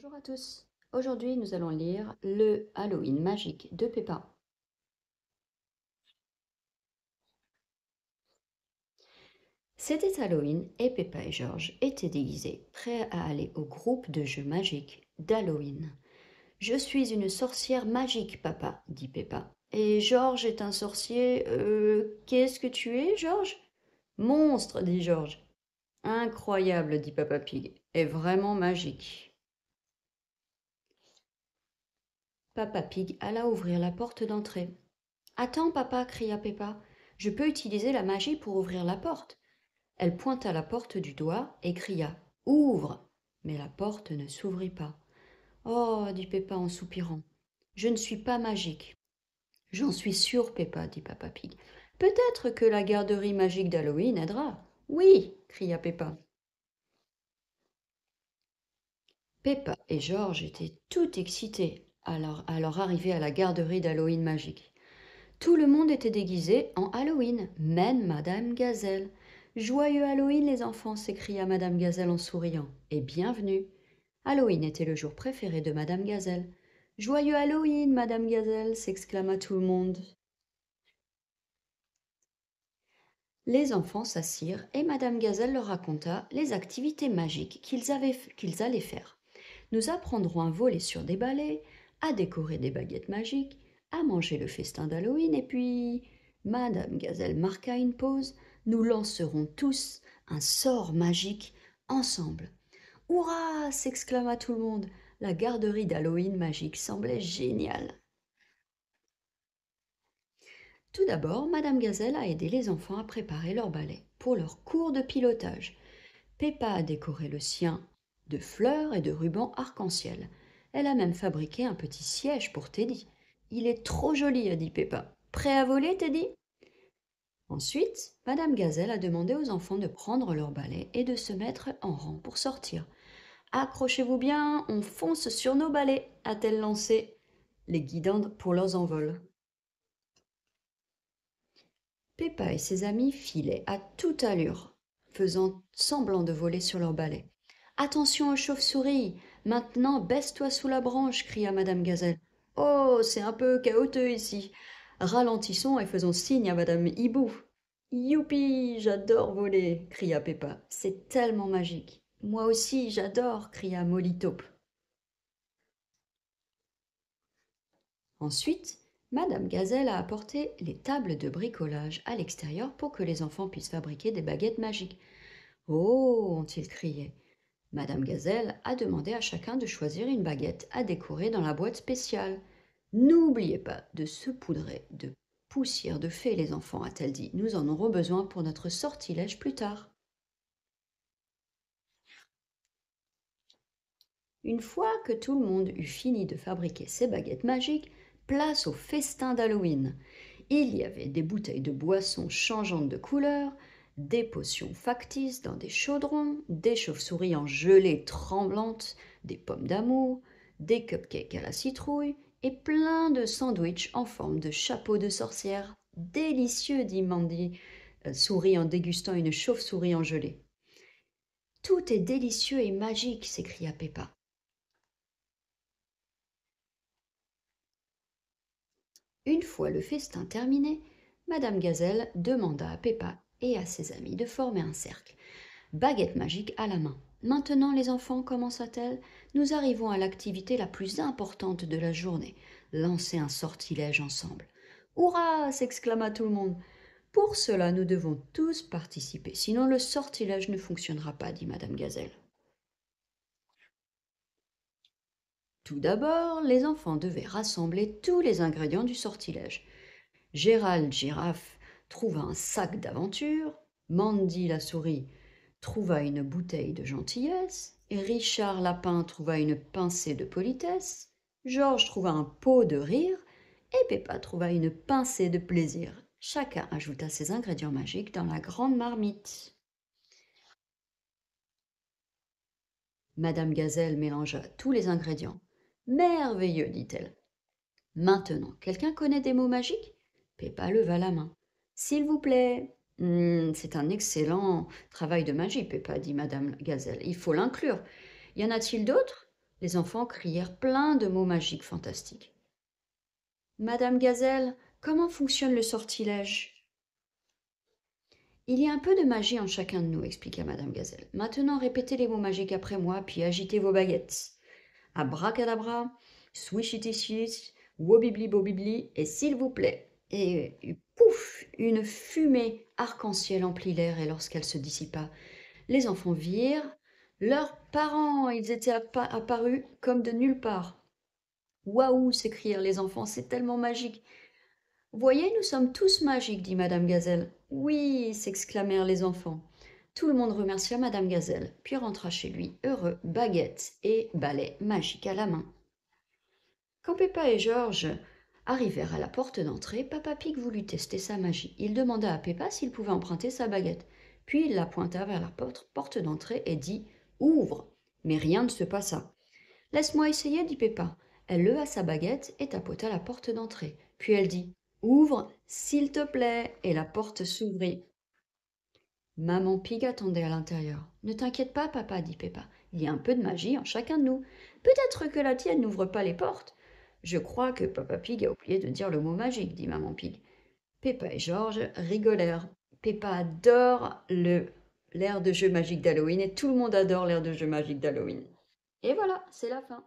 Bonjour à tous. Aujourd'hui, nous allons lire le Halloween magique de Peppa. C'était Halloween et Peppa et George étaient déguisés, prêts à aller au groupe de jeux magiques d'Halloween. Je suis une sorcière magique, papa, dit Peppa. Et George est un sorcier. Qu'est-ce que tu es, George? Monstre, dit George. Incroyable, dit Papa Pig. Et vraiment magique. Papa Pig alla ouvrir la porte d'entrée. Attends, papa, cria Peppa. Je peux utiliser la magie pour ouvrir la porte. Elle pointa la porte du doigt et cria Ouvre. Mais la porte ne s'ouvrit pas. Oh, dit Peppa en soupirant. Je ne suis pas magique. J'en suis sûre, Peppa, dit Papa Pig. Peut-être que la garderie magique d'Halloween aidera. Oui, cria Peppa. Peppa et George étaient tout excités à leur arrivée à la garderie d'Halloween magique. Tout le monde était déguisé en Halloween, même Madame Gazelle. Joyeux Halloween, les enfants, s'écria Madame Gazelle en souriant. Et bienvenue. Halloween était le jour préféré de Madame Gazelle. Joyeux Halloween, Madame Gazelle, s'exclama tout le monde. Les enfants s'assirent et Madame Gazelle leur raconta les activités magiques qu'ils allaient faire. Nous apprendrons à voler sur des balais, à décorer des baguettes magiques, à manger le festin d'Halloween, et puis Madame Gazelle marqua une pause. Nous lancerons tous un sort magique ensemble. Hurrah! S'exclama tout le monde. La garderie d'Halloween magique semblait géniale. Tout d'abord, Madame Gazelle a aidé les enfants à préparer leur balai pour leur cours de pilotage. Peppa a décoré le sien de fleurs et de rubans arc-en-ciel. Elle a même fabriqué un petit siège pour Teddy. Il est trop joli, a dit Peppa. Prêt à voler, Teddy? Ensuite, Madame Gazelle a demandé aux enfants de prendre leur balai et de se mettre en rang pour sortir. Accrochez-vous bien, on fonce sur nos balais, a-t-elle lancé, les guidant pour leurs envols. Peppa et ses amis filaient à toute allure, faisant semblant de voler sur leur balai. Attention aux chauves-souris! Maintenant, baisse-toi sous la branche, cria Madame Gazelle. Oh, c'est un peu chaotique ici. Ralentissons et faisons signe à Madame Hibou. Youpi, j'adore voler, cria Peppa. C'est tellement magique. Moi aussi, j'adore, cria Molly Taupe. Ensuite, Madame Gazelle a apporté les tables de bricolage à l'extérieur pour que les enfants puissent fabriquer des baguettes magiques. Oh, ont-ils crié. Madame Gazelle a demandé à chacun de choisir une baguette à décorer dans la boîte spéciale. N'oubliez pas de saupoudrer de poussière de fée, les enfants, a-t-elle dit. Nous en aurons besoin pour notre sortilège plus tard. Une fois que tout le monde eut fini de fabriquer ses baguettes magiques, place au festin d'Halloween. Il y avait des bouteilles de boissons changeantes de couleur, des potions factices dans des chaudrons, des chauves-souris en gelée tremblante, des pommes d'amour, des cupcakes à la citrouille et plein de sandwichs en forme de chapeau de sorcière. Délicieux, dit Mandy, souris en dégustant une chauve-souris en gelée. Tout est délicieux et magique, s'écria Peppa. Une fois le festin terminé, Madame Gazelle demanda à Peppa et à ses amis de former un cercle, baguette magique à la main. Maintenant, les enfants, commença-t-elle, nous arrivons à l'activité la plus importante de la journée, lancer un sortilège ensemble. Hurrah! S'exclama tout le monde. Pour cela, nous devons tous participer, sinon le sortilège ne fonctionnera pas, dit Madame Gazelle. Tout d'abord, les enfants devaient rassembler tous les ingrédients du sortilège. Gérald Girafe trouva un sac d'aventure, Mandy la souris trouva une bouteille de gentillesse, et Richard Lapin trouva une pincée de politesse, Georges trouva un pot de rire, et Peppa trouva une pincée de plaisir. Chacun ajouta ses ingrédients magiques dans la grande marmite. Madame Gazelle mélangea tous les ingrédients. Merveilleux, dit-elle. Maintenant, quelqu'un connaît des mots magiques? Peppa leva la main. S'il vous plaît. C'est un excellent travail de magie, Peppa, dit Madame Gazelle. Il faut l'inclure. Y en a-t-il d'autres? Les enfants crièrent plein de mots magiques fantastiques. Madame Gazelle, comment fonctionne le sortilège? Il y a un peu de magie en chacun de nous, expliqua Madame Gazelle. Maintenant, répétez les mots magiques après moi, puis agitez vos baguettes. Abracadabra, swishity wobibli bobibli, et s'il vous plaît. Et pouf, une fumée arc-en-ciel emplit l'air, et lorsqu'elle se dissipa, les enfants virent leurs parents. Ils étaient apparus comme de nulle part. Waouh, s'écrièrent les enfants, c'est tellement magique. Voyez, nous sommes tous magiques, dit Madame Gazelle. Oui, s'exclamèrent les enfants. Tout le monde remercia Madame Gazelle, puis rentra chez lui, heureux, baguette et balai magique à la main. Quand Peppa et Georges arrivèrent à la porte d'entrée, Papa Pig voulut tester sa magie. Il demanda à Peppa s'il pouvait emprunter sa baguette. Puis il la pointa vers la porte d'entrée et dit « Ouvre !» Mais rien ne se passa. « Laisse-moi essayer, dit Peppa. » Elle leva sa baguette et tapota la porte d'entrée. Puis elle dit « Ouvre, s'il te plaît !» et la porte s'ouvrit. Maman Pig attendait à l'intérieur. « Ne t'inquiète pas, papa, dit Peppa. Il y a un peu de magie en chacun de nous. Peut-être que la tienne n'ouvre pas les portes. Je crois que Papa Pig a oublié de dire le mot magique, dit Maman Pig. Peppa et Georges rigolèrent. Peppa adore l'air de jeu magique d'Halloween et tout le monde adore l'air de jeu magique d'Halloween. Et voilà, c'est la fin.